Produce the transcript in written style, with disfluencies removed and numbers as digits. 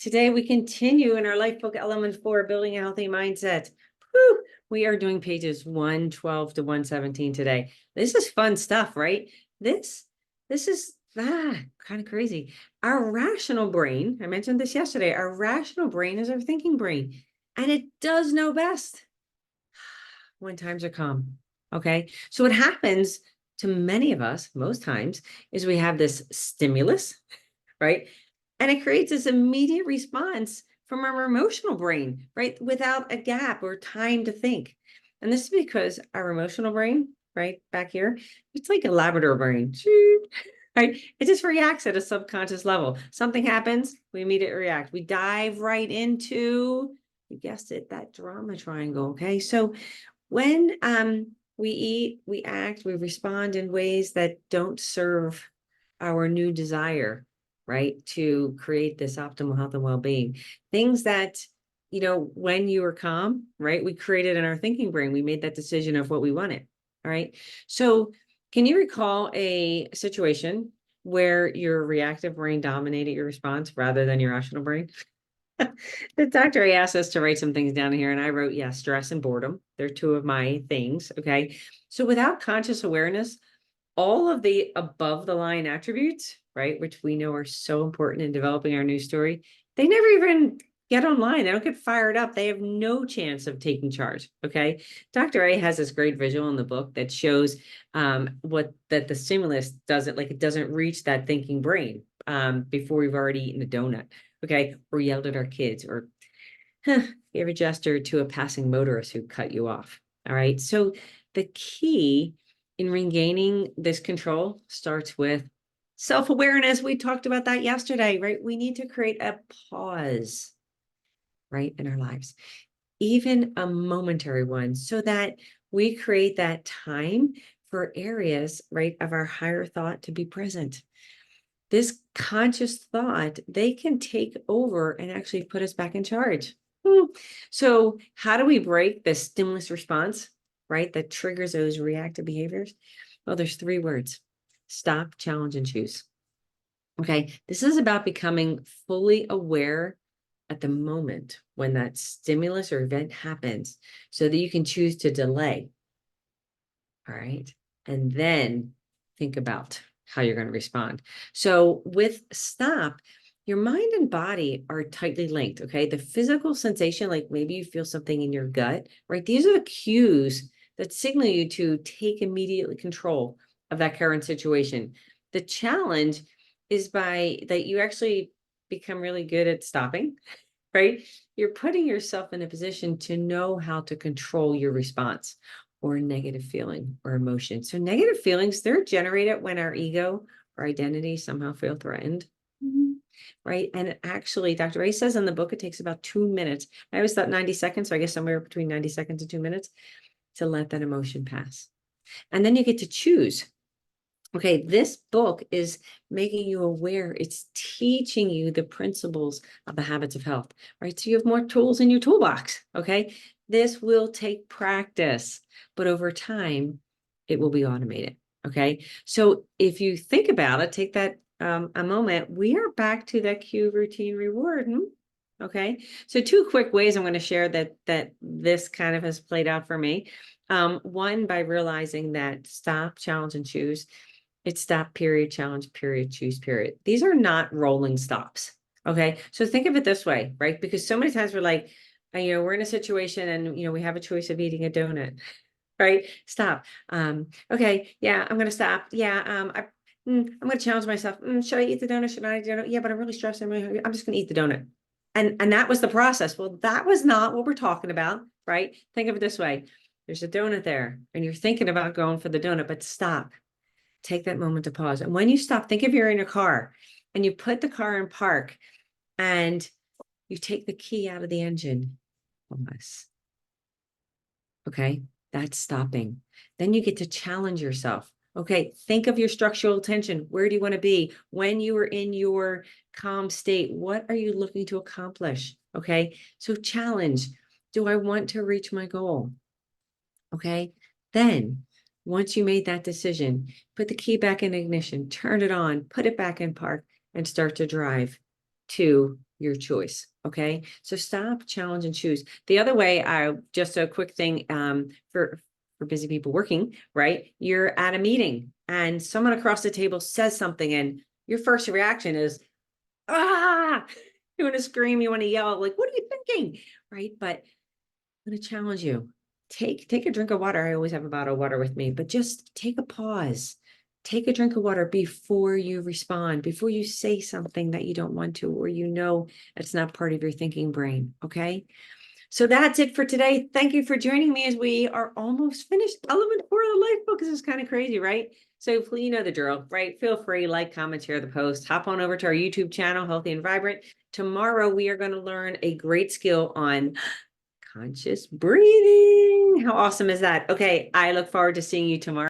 Today we continue in our Lifebook Element 4, Building a Healthy Mindset. Whew, we are doing pages 112 to 117 today. This is fun stuff, right? This is kind of crazy. Our rational brain, I mentioned this yesterday, our rational brain is our thinking brain, and it does know best when times are calm. Okay. So what happens to many of us most times is we have this stimulus, right? And it creates this immediate response from our emotional brain, right? Without a gap or time to think. And this is because our emotional brain, right back here, it's like a Labrador brain, right? It just reacts at a subconscious level. Something happens, we immediately react. We dive right into, you guessed it, that drama triangle. Okay. So when we eat, we act, we respond in ways that don't serve our new desire, right? To create this optimal health and well-being. Things that, when you were calm, right? We created in our thinking brain, we made that decision of what we wanted. All right. So can you recall a situation where your reactive brain dominated your response rather than your rational brain? The doctor asked us to write some things down here, and I wrote, yeah, stress and boredom. They're two of my things. Okay. So without conscious awareness, all of the above the line attributes, right, which we know are so important in developing our news story, they never even get online. They don't get fired up. They have no chance of taking charge. Okay. Dr. A has this great visual in the book that shows that the stimulus doesn't, like, it doesn't reach that thinking brain before we've already eaten a donut. Okay. Or yelled at our kids, or you ever gestured to a passing motorist who cut you off. All right. So the key in regaining this control starts with self-awareness. We talked about that yesterday, right? We need to create a pause, right, in our lives, even a momentary one, so that we create that time for areas, right, of our higher thought to be present. This conscious thought, they can take over and actually put us back in charge. So how do we break the stimulus response, right, that triggers those reactive behaviors? Well, there's 3 words: stop, challenge, and choose. Okay. This is about becoming fully aware at the moment when that stimulus or event happens, so that you can choose to delay. All right. And then think about how you're going to respond. So with stop, your mind and body are tightly linked. Okay. The physical sensation, like maybe you feel something in your gut, right? These are the cues that signal you to take immediately control of that current situation. The challenge is by that you actually become really good at stopping, right? You're putting yourself in a position to know how to control your response or negative feeling or emotion. So negative feelings, they're generated when our ego or identity somehow feel threatened. Right. And actually, Dr. A says in the book, it takes about 2 minutes. I always thought 90 seconds. So I guess somewhere between 90 seconds and 2 minutes to let that emotion pass. And then you get to choose. Okay, this book is making you aware. It's teaching you the principles of the habits of health, right? So you have more tools in your toolbox. Okay, this will take practice, but over time, it will be automated. Okay, so if you think about it, take that a moment. We are back to that cue, routine, reward. Okay, so 2 quick ways I'm going to share that this kind of has played out for me. One, by realizing that stop, challenge, and choose. It's stop, period, challenge, period, choose, period. These are not rolling stops. Okay. So think of it this way, right? Because so many times we're like, we're in a situation and, we have a choice of eating a donut, right? Stop. Okay. Yeah, I'm going to stop. Yeah. I'm going to challenge myself. Should I eat the donut? Should I eat the donut? Yeah, but I'm really stressed. I'm just going to eat the donut. And that was the process. Well, that was not what we're talking about, right? Think of it this way. There's a donut there and you're thinking about going for the donut, but stop. Take that moment to pause. And when you stop, think if you're in a car and you put the car in park and you take the key out of the engine. Pause. Okay, that's stopping. Then you get to challenge yourself. Okay, think of your structural tension. Where do you want to be? When you are in your calm state, what are you looking to accomplish? Okay, so challenge. Do I want to reach my goal? Okay, then once you made that decision, put the key back in ignition, turn it on, put it back in park, and start to drive to your choice. Okay. So stop, challenge, and choose. The other way, just a quick thing for busy people working, right? You're at a meeting and someone across the table says something, and your first reaction is, ah, you want to scream, you want to yell, like, what are you thinking? Right. But I'm going to challenge you. Take a drink of water. I always have a bottle of water with me, but just take a pause. Take a drink of water before you respond, before you say something that you don't want to, or it's not part of your thinking brain. Okay. So that's it for today. Thank you for joining me as we are almost finished. Element 4 of the life book. This is kind of crazy, right? So please, you know the drill, right? Feel free, like, comment, share the post. Hop on over to our YouTube channel, Healthy and Vibrant. Tomorrow, we are going to learn a great skill on conscious breathing. How awesome is that? Okay, I look forward to seeing you tomorrow.